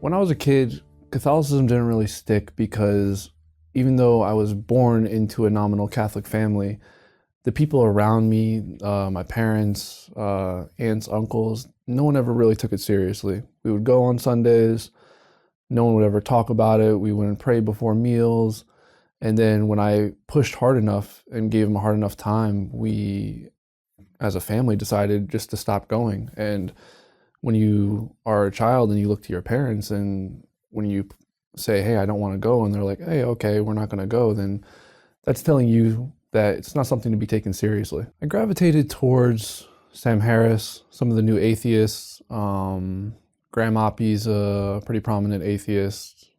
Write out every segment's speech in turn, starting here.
When I was a kid, Catholicism didn't really stick because even though I was born into a nominal Catholic family, the people around me, my parents, aunts, uncles, no one ever really took it seriously. We would go on Sundays, no one would ever talk about it. We wouldn't pray before meals. And then when I pushed hard enough and gave them a hard enough time, we, as a family, decided just to stop going. And when you are a child and you look to your parents and when you say, hey, I don't want to go, and they're like, hey, okay, we're not going to go, then that's telling you that it's not something to be taken seriously. I gravitated towards Sam Harris, some of the new atheists. Graham Oppy's a pretty prominent atheist,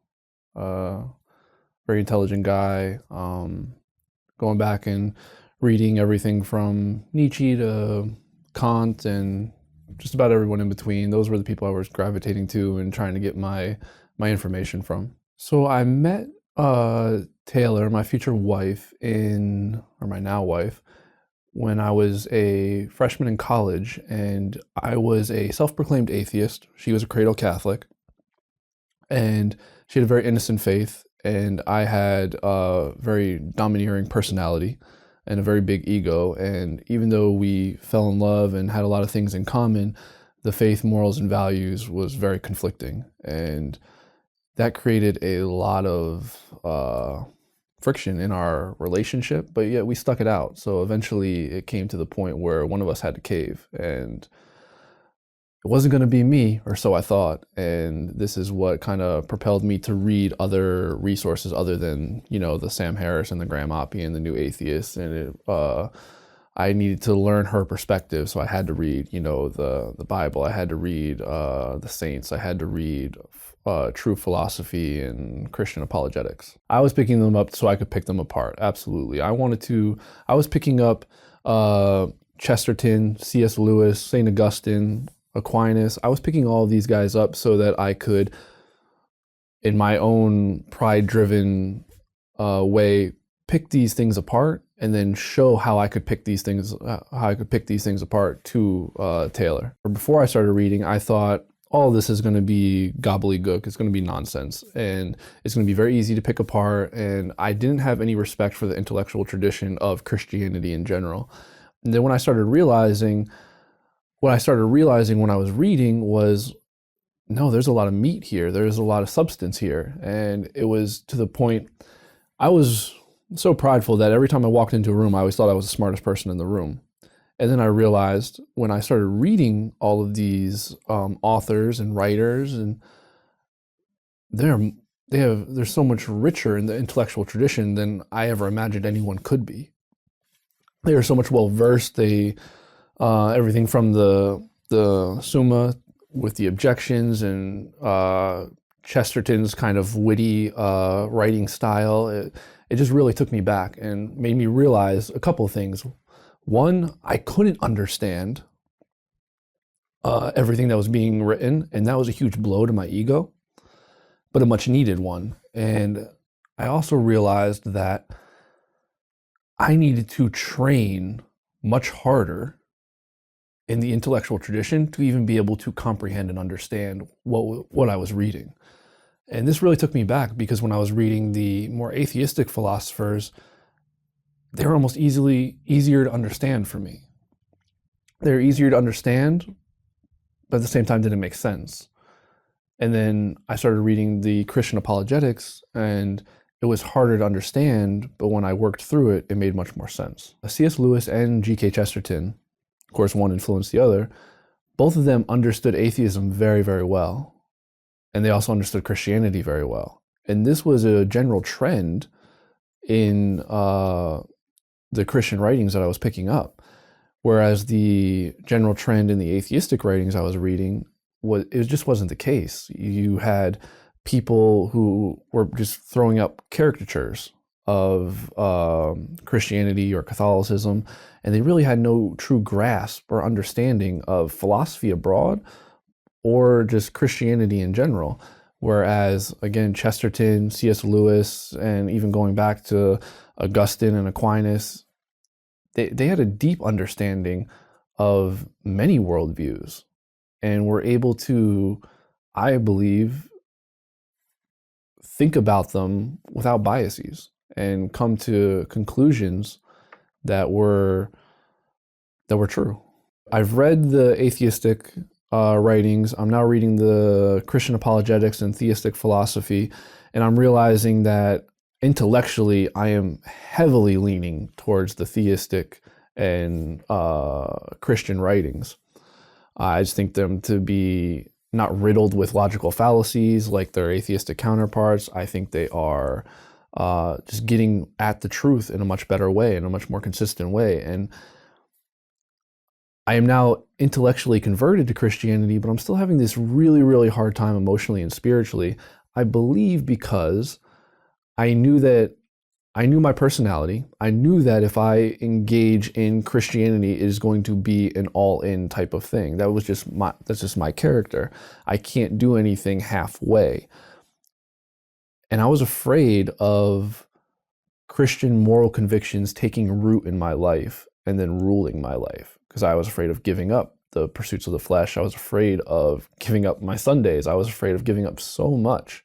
very intelligent guy. Going back and reading everything from Nietzsche to Kant and just about everyone in between. Those were the people I was gravitating to and trying to get my information from. So I met Taylor, my future wife, or my now wife, when I was a freshman in college, and I was a self-proclaimed atheist. She was a cradle Catholic, and she had a very innocent faith, and I had a very domineering personality and a very big ego. And even though we fell in love and had a lot of things in common, the faith, morals, and values was very conflicting. And that created a lot of friction in our relationship, but yet we stuck it out. So eventually it came to the point where one of us had to cave, and it wasn't going to be me, or so I thought. And this is what kind of propelled me to read other resources other than, the Sam Harris and the Graham Oppy and the New Atheists. And I needed to learn her perspective. So I had to read, the Bible. I had to read the saints. I had to read true philosophy and Christian apologetics. I was picking them up so I could pick them apart. Absolutely. I was picking up Chesterton, C.S. Lewis, St. Augustine, Aquinas. I was picking all of these guys up so that I could, in my own pride-driven way, pick these things apart and then show how I could pick these things apart to Taylor. Before I started reading, I thought all this is going to be gobbledygook. It's going to be nonsense, and it's going to be very easy to pick apart. And I didn't have any respect for the intellectual tradition of Christianity in general. And then what I started realizing when I was reading was, no, there's a lot of meat here. There's a lot of substance here. And it was to the point, I was so prideful that every time I walked into a room, I always thought I was the smartest person in the room. And then I realized when I started reading all of these authors and writers, and they're so much richer in the intellectual tradition than I ever imagined anyone could be. They are so much well versed. Everything from the Summa with the objections and Chesterton's kind of witty writing style. It just really took me back and made me realize a couple of things. One, I couldn't understand everything that was being written, and that was a huge blow to my ego, but a much needed one. And I also realized that I needed to train much harder in the intellectual tradition to even be able to comprehend and understand what I was reading. And this really took me back, because when I was reading the more atheistic philosophers, they were almost easier to understand for me. They're easier to understand, but at the same time didn't make sense. And then I started reading the Christian apologetics, and it was harder to understand, but when I worked through it, it made much more sense. C.S. Lewis and G.K. Chesterton, of course, one influenced the other, both of them understood atheism very, very well. And they also understood Christianity very well. And this was a general trend in the Christian writings that I was picking up. Whereas the general trend in the atheistic writings I was reading, it just wasn't the case. You had people who were just throwing up caricatures of Christianity or Catholicism, and they really had no true grasp or understanding of philosophy abroad or just Christianity in general. Whereas, again, Chesterton, C.S. Lewis, and even going back to Augustine and Aquinas, they had a deep understanding of many worldviews and were able to, I believe, think about them without biases and come to conclusions that were true. I've read the atheistic writings. I'm now reading the Christian apologetics and theistic philosophy, and I'm realizing that intellectually I am heavily leaning towards the theistic and Christian writings. I just think them to be not riddled with logical fallacies like their atheistic counterparts. I think they are just getting at the truth in a much better way, in a much more consistent way. And I am now intellectually converted to Christianity, but I'm still having this really, really hard time emotionally and spiritually. I believe because I knew my personality. I knew that if I engage in Christianity, it is going to be an all-in type of thing. That's just my character. I can't do anything halfway. And I was afraid of Christian moral convictions taking root in my life and then ruling my life, because I was afraid of giving up the pursuits of the flesh. I was afraid of giving up my Sundays. I was afraid of giving up so much.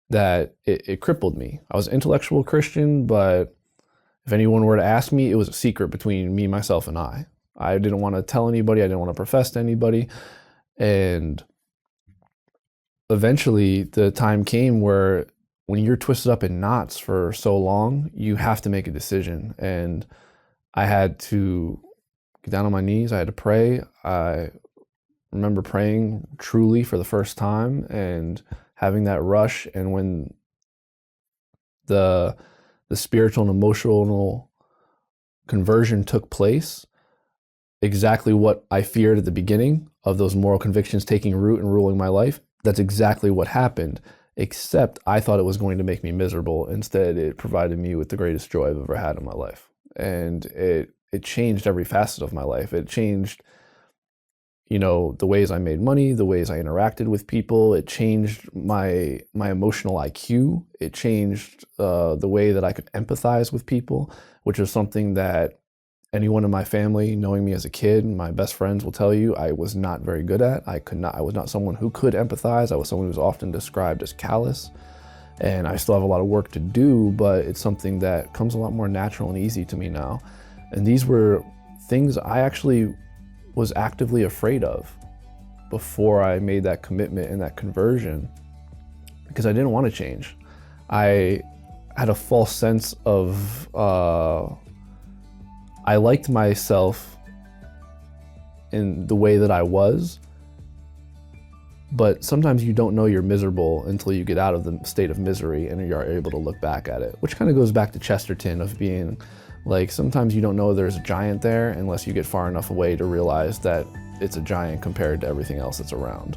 That it crippled me. I was an intellectual Christian, but if anyone were to ask me, it was a secret between me, myself, and I. I didn't want to tell anybody. I didn't want to profess to anybody. And eventually the time came where when you're twisted up in knots for so long, you have to make a decision. And I had to get down on my knees. I had to pray. I remember praying truly for the first time and having that rush. And when the spiritual and emotional conversion took place, exactly what I feared at the beginning of those moral convictions taking root and ruling my life, that's exactly what happened, except I thought it was going to make me miserable. Instead, it provided me with the greatest joy I've ever had in my life. And it changed every facet of my life. It changed, the ways I made money, the ways I interacted with people. It changed my emotional IQ. It changed the way that I could empathize with people, which is something that anyone in my family, knowing me as a kid, my best friends will tell you I was not very good at. I was not someone who could empathize. I was someone who was often described as callous. And I still have a lot of work to do, but it's something that comes a lot more natural and easy to me now. And these were things I actually was actively afraid of before I made that commitment and that conversion, because I didn't want to change. I had a false sense of, I liked myself in the way that I was, but sometimes you don't know you're miserable until you get out of the state of misery and you're able to look back at it, which kind of goes back to Chesterton of being like, sometimes you don't know there's a giant there unless you get far enough away to realize that it's a giant compared to everything else that's around.